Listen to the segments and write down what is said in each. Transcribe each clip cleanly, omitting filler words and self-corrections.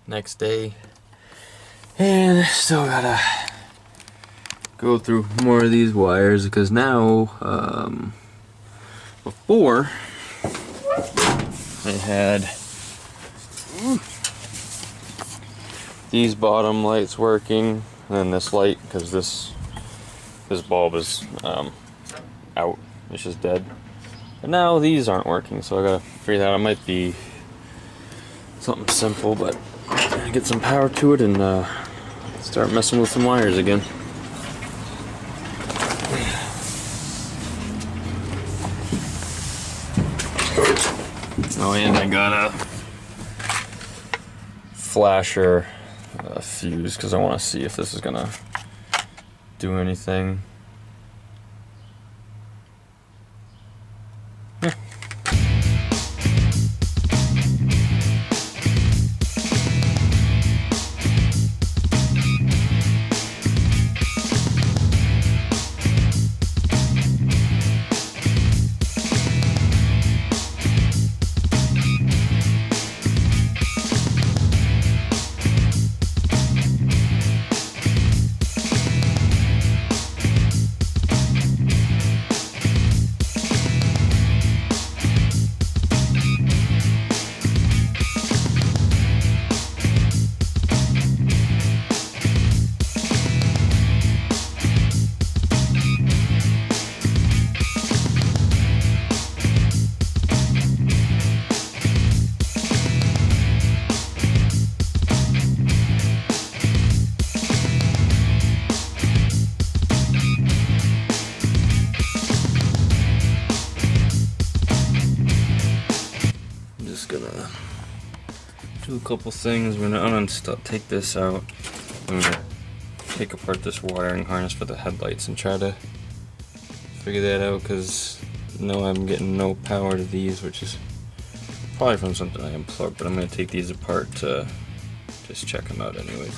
next day, and still gotta go through more of these wires because now, before I had these bottom lights working, and this light because this bulb is out, it's just dead. But now these aren't working, so I gotta figure that out. It might be something simple, but get some power to it and start messing with some wires again. Oh, and I got a flasher fuse because I want to see if this is gonna do anything. Gonna do a couple things. We're gonna take this out. I'm gonna take apart this wiring harness for the headlights and try to figure that out because I'm getting no power to these, which is probably from something I unplugged, but I'm gonna take these apart to just check them out anyways.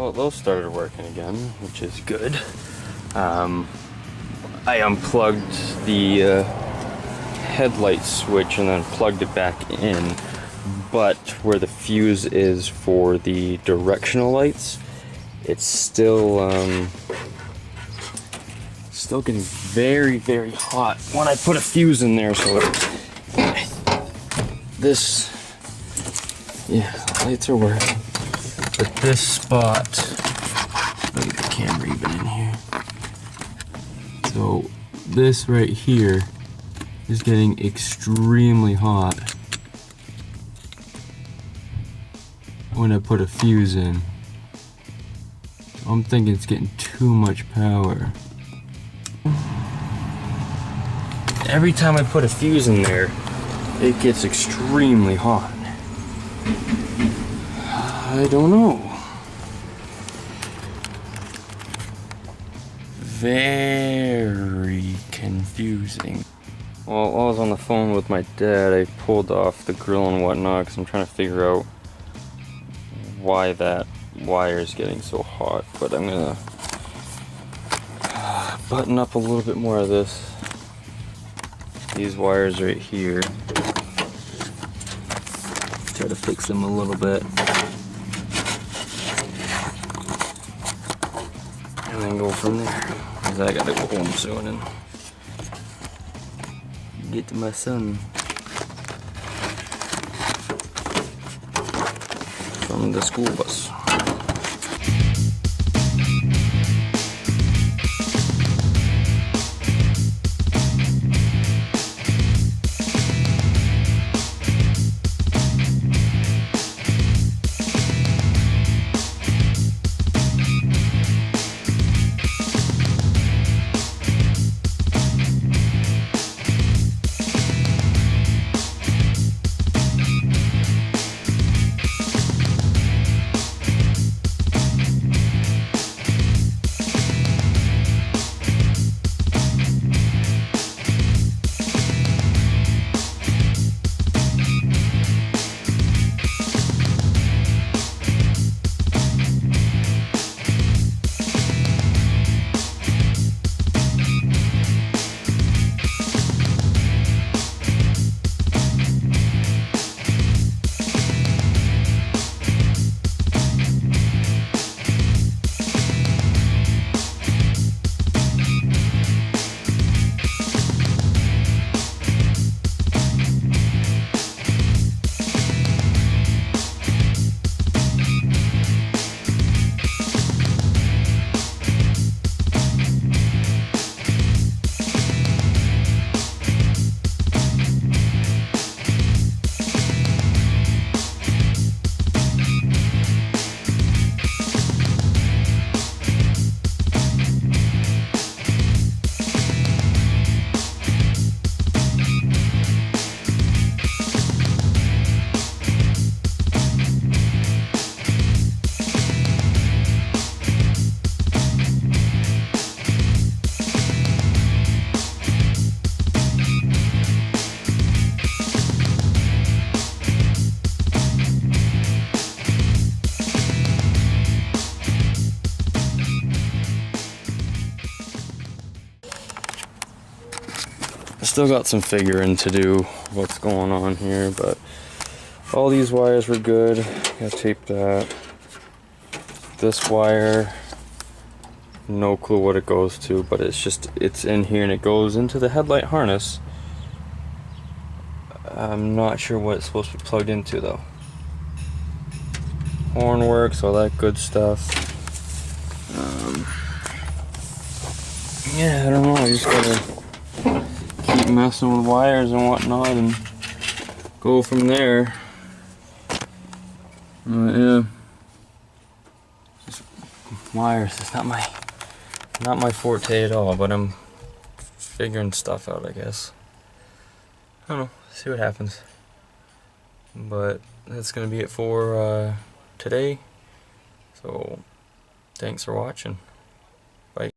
Well, those started working again, which is good. I unplugged the headlight switch and then plugged it back in, but where the fuse is for the directional lights, it's still getting very, very hot when I put a fuse in there. So this, yeah, lights are working, but this spot, look at the camera even in here. So this right here is getting extremely hot when I put a fuse in. I'm thinking it's getting too much power. Every time I put a fuse in there, it gets extremely hot. I don't know. Very confusing. Well, while I was on the phone with my dad, I pulled off the grill and whatnot because I'm trying to figure out why that wire is getting so hot. But I'm gonna button up a little bit more of this. These wires right here. Try to fix them a little bit. And then go from there. Because I gotta go home soon and get to my son from the school bus. I still got some figuring to do what's going on here, but all these wires were good. Gotta tape that. This wire, no clue what it goes to, but it's in here and it goes into the headlight harness. I'm not sure what it's supposed to be plugged into though. Horn works, all that good stuff. Yeah, I don't know, I just gotta keep messing with wires and whatnot and go from there. Yeah, just wires. It's not my forte at all, but I'm figuring stuff out, I guess. I don't know. See what happens. But that's gonna be it for today. So thanks for watching.